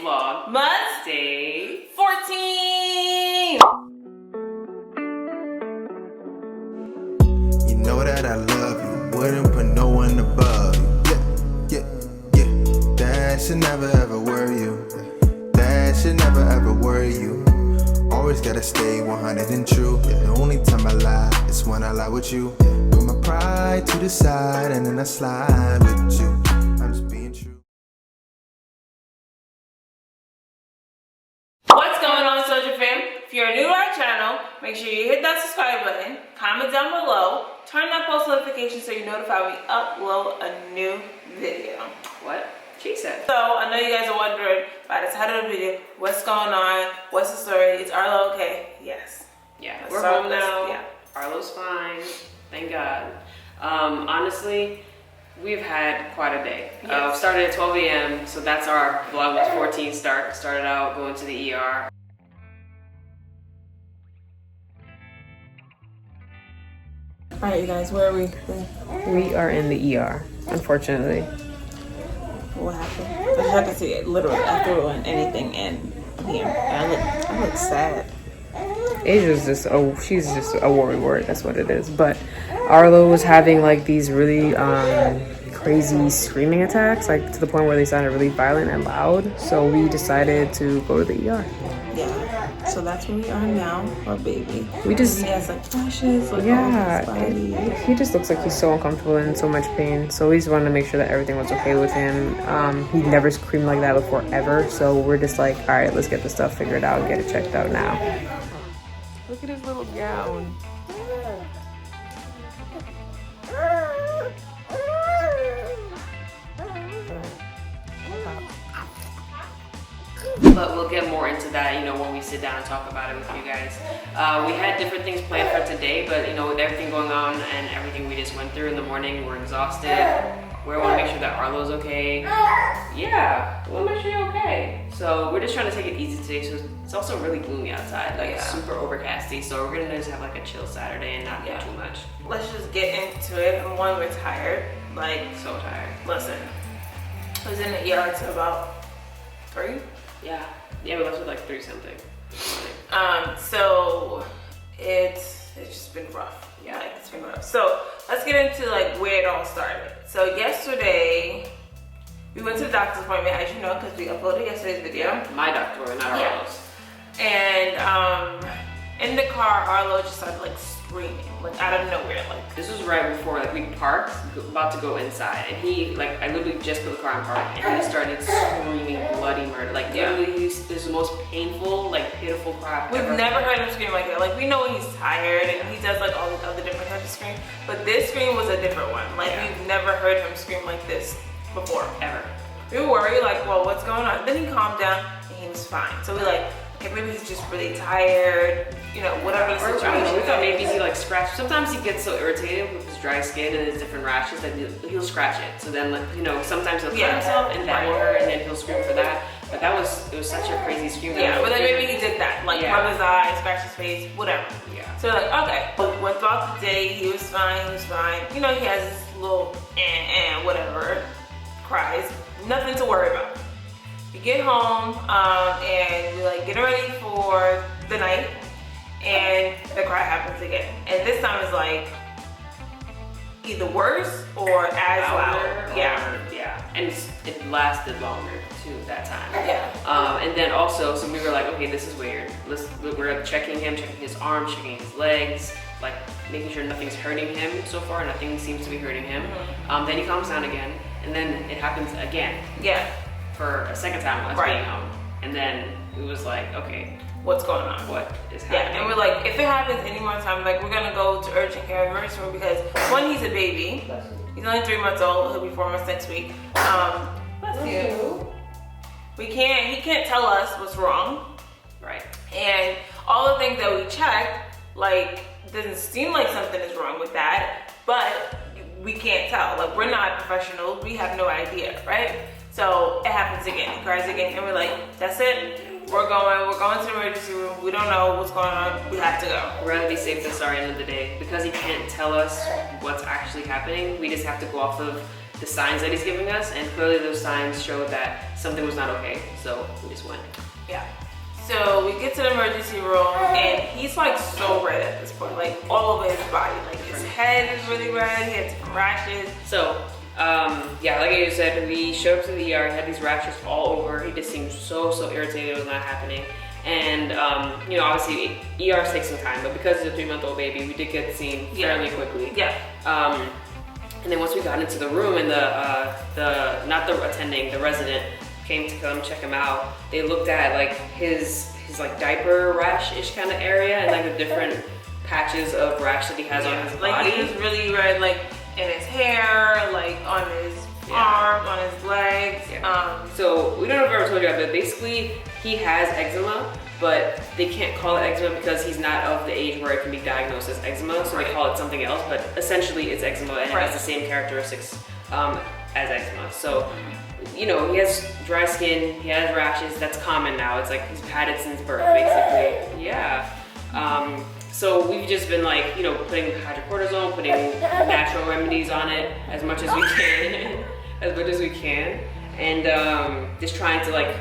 Vlogmas Day 14. You know that I love you, wouldn't put no one above you. Yeah. That should never ever worry you. That should never ever worry you. Always gotta stay 100 and true. The only time I lie is when I lie with you. Put my pride to the side and then I slide with you. I'm just being true. What's going on, SOJA fam? If you're new to our channel, make sure you hit that subscribe button, comment down below, turn that post notification so you're notified when we upload a new video. What? She said. So I know you guys are wondering by the title of the video, what's going on? What's the story? Is Arlo okay? Yes. Yeah, Let's we're start home with this. now. Yeah. Arlo's fine, thank God. Honestly, we've had quite a day. Yes. Started at 12 a.m., so that's our Vlogmas 14 start. Started out going to the ER. Alright, you guys, where are we? We are in the ER, unfortunately. What happened? I had to see it literally. I threw anything in here. I look sad. Asia's just she's just a worry word. That's what it is. But Arlo was having like these really crazy screaming attacks, like to the point where they sounded really violent and loud. So we decided to go to the ER. Yeah. So that's where we are now, our baby. We just He has like flashes, like he just looks like he's so uncomfortable and in so much pain. So we just wanted to make sure that everything was okay with him. He never screamed like that before ever. So we're just like, all right, let's get this stuff figured out and get it checked out now. Look at his little gown. But we'll get more into that, you know, when we sit down and talk about it with you guys. We had different things planned for today, but you know, with everything going on and everything we just went through in the morning, we're exhausted. We want to make sure that Arlo's okay. Yeah, we want to make sure you're okay. So we're just trying to take it easy today. So it's also really gloomy outside, like super overcasty. So we're gonna just have like a chill Saturday and not do too much. Let's just get into it. And one, we're tired. Like, So tired. listen, I was in the ER till about 3. Yeah, we left with like 3 something. So it's just been rough. Yeah. Like, it's been rough. So let's get into like where it all started. So yesterday we went to the doctor's appointment, as you know, because we uploaded yesterday's video. Yeah, my doctor, not Arlo's. And in the car, Arlo just started like screaming, like out of nowhere. Like, This was right before like we parked, about to go inside, and he like I literally just put the car in park, and he started screaming bloody murder. Like literally, this is the most painful, like pitiful cry I've we've ever never heard. heard him scream like that. Like, we know when he's tired and he does like all these other different types of scream, but this scream was a different one. Like, we've never heard him scream like this before. Ever. We were worried, like, well, what's going on? Then he calmed down and he was fine. So we like, okay, maybe he's just really tired, you know, whatever the Or, I situation don't know, we thought is. maybe he like scratched. Sometimes he gets so irritated with his dry skin and his different rashes that he'll scratch it. So then, like, you know, sometimes he'll cut himself and that will hurt, and then he'll scream for that. But it was such a crazy scream. Yeah, but then maybe he did that, like rub his eyes, scratch his face, whatever. Yeah. So we're like, okay. But went throughout the day, he was fine. You know, he has this little whatever cries. Nothing to worry about. We get home and we're like getting ready for the night, and the cry happens again. And this time it's like either worse or as loud. Yeah. And it lasted longer too that time. Yeah. And then also, so we were like, okay, this is weird. We're checking him, checking his arms, checking his legs, like making sure nothing's hurting him so far. Nothing seems to be hurting him. Then he calms down again, and then it happens again. Yeah. For a second time while being home. And then it was like, okay, what's going on? what is happening? Yeah, and we're like, if it happens any more time, like, we're gonna go to urgent care emergency room, because one, he's a baby. He's only 3 months old. He'll be 4 months next week. Bless you. He can't tell us what's wrong. Right. And all the things that we checked, like, doesn't seem like something is wrong with that, but we can't tell. Like, we're not professionals. We have no idea, right? So it happens again. He cries again, and we're like, that's it. We're going to the emergency room. We don't know what's going on. We have to go. We're gonna be safe this our end of the day. Because he can't tell us what's actually happening, we just have to go off of the signs that he's giving us, and clearly those signs showed that something was not okay. So we just went. Yeah. So we get to the emergency room, and he's like so red at this point, like all over his body. Like his head is really red, he had different rashes. So, yeah, like I said, we showed up to the ER, he had these rashes all over. He just seemed so irritated it was not happening. And, you know, obviously ERs take some time, but because he's a 3-month-old baby, we did get seen fairly quickly. Yeah. And then once we got into the room and not the attending, the resident came to come check him out, they looked at like his like diaper rash-ish kind of area and like the different patches of rash that he has on his body. Like he was really red, like in his hair, like on his arms, on his legs. Yeah. So we don't know if I ever told you that, but basically he has eczema, but they can't call it eczema because he's not of the age where it can be diagnosed as eczema, so they call it something else, but essentially it's eczema and it has the same characteristics as eczema. So, you know, he has dry skin, he has rashes, that's common now. It's like he's had it since birth, basically. Yeah. So we've just been like, you know, putting hydrocortisone, putting natural remedies on it as much as we can, and just trying to like,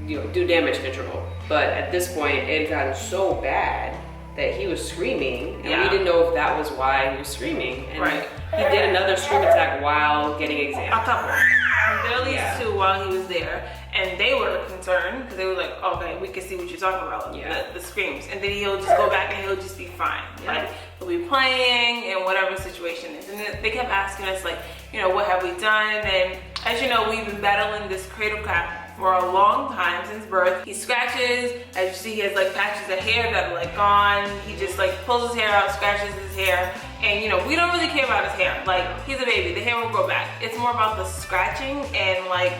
you know, do damage control. But at this point, it had gotten so bad that he was screaming, and we didn't know if that was why he was screaming. And he did another scream attack while getting examined. A couple. At least 2 while he was there, and they were concerned because they were like, okay, we can see what you're talking about, the screams, and then he'll just go back and he'll just be fine. Like he'll be playing in whatever situation is. And they kept asking us like, you know, what have we done? And as you know, we've been battling this cradle cap for a long time since birth. He scratches, as you see, he has like patches of hair that are like gone. He just like pulls his hair out, scratches his hair. And you know, we don't really care about his hair. Like, he's a baby, the hair will grow back. It's more about the scratching and like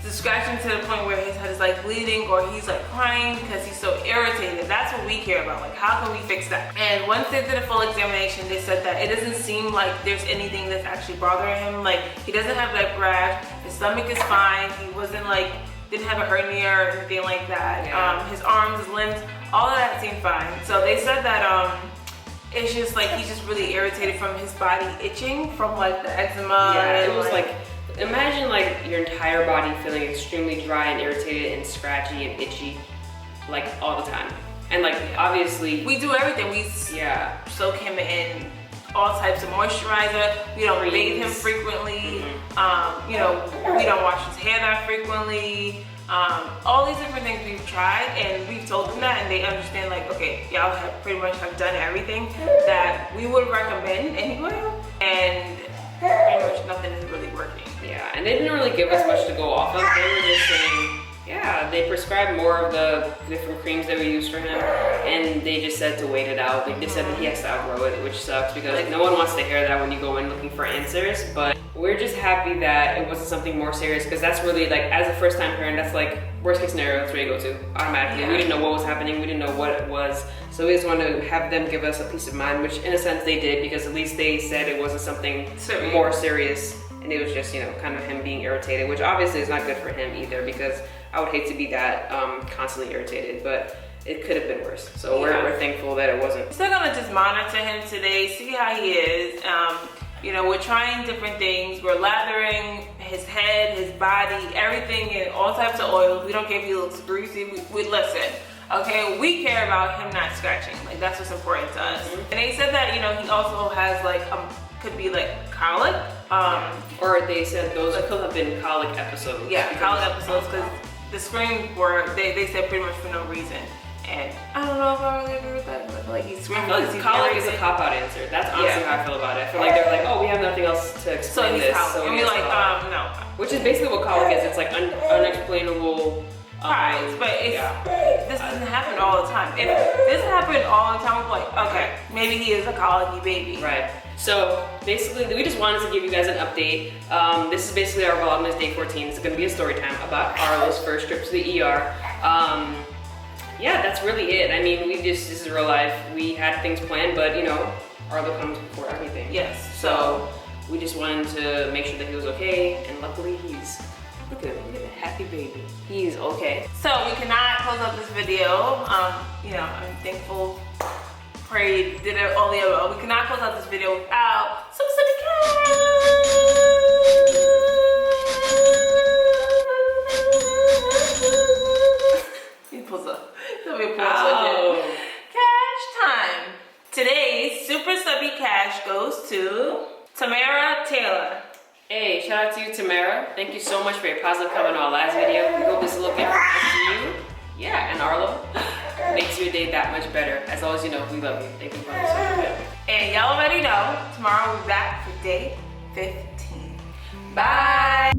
the scratching to the point where his head is like bleeding or he's like crying because he's so irritated. That's what we care about. Like, how can we fix that? And once they did a full examination, they said that it doesn't seem like there's anything that's actually bothering him. Like, he doesn't have diaper rash, his stomach is fine, he wasn't like, didn't have a hernia or anything like that. His arms, his limbs, all of that seemed fine. So they said that it's just like he's just really irritated from his body itching from like the eczema. Yeah, it was like, imagine like your entire body feeling extremely dry and irritated and scratchy and itchy like all the time. And like obviously we do everything. We soak him in all types of moisturizer. We don't bathe him frequently. You know, we don't wash his hair that frequently. All these different things we've tried, and we've told them that, and they understand like, okay, y'all have pretty much have done everything that we would recommend anyway, and pretty much nothing is really working. Yeah, and they didn't really give us much to go off of. They were just saying, yeah, they prescribed more of the different creams that we use for him, and they just said to wait it out. Like, they said that he has to outgrow it, which sucks because like, no one wants to hear that when you go in looking for answers. But we're just happy that it wasn't something more serious, because that's really like, as a first-time parent, that's like worst case scenario. That's where you go to automatically. We didn't know what was happening. We didn't know what it was. So we just wanted to have them give us a peace of mind, which in a sense they did, because at least they said it wasn't something more serious. And it was just, you know, kind of him being irritated, which obviously is not good for him either, because I would hate to be that constantly irritated, but it could have been worse. So we're thankful that it wasn't. Still gonna just monitor him today, see how he is. You know, we're trying different things. We're lathering his head, his body, everything in all types of oils. We don't care if he looks greasy. We listen. Okay, we care about him not scratching. Like, that's what's important to us. And they said that, you know, he also has like could be like colic. Or they said those could have been colic episodes. Yeah, colic episodes, because the screams were, they said pretty much for no reason. And I don't know if I really agree with that, but I feel like he's screaming. I feel like colic is a cop-out answer. That's honestly how I feel about it. I feel like they're like, oh, we have nothing else to explain this. So and we're like, no. Which is basically what colic is. It's like unexplainable. Right, but this doesn't happen all the time. If this happened all the time, we're like, okay, maybe he is a colicky baby. Right. So basically, we just wanted to give you guys an update. This is basically our Vlogmas Day 14. It's going to be a story time about Arlo's first trip to the ER. Yeah, that's really it. I mean, this is real life. We had things planned, but you know, Arlo comes before everything. Yes. So we just wanted to make sure that he was okay, and luckily he's, look at him, look at that happy baby. He's okay. So we cannot close up this video. You know, I'm thankful, prayed, did it all the other. We cannot close out this video without some cake. Tamara Taylor. Hey, shout out to you, Tamara. Thank you so much for your positive comment on our last video. We hope this is looking nice to you. Yeah, and Arlo. Makes your day that much better. As always, you know, we love you. Thank you for listening. And y'all already know, tomorrow we'll be back for day 15. Bye.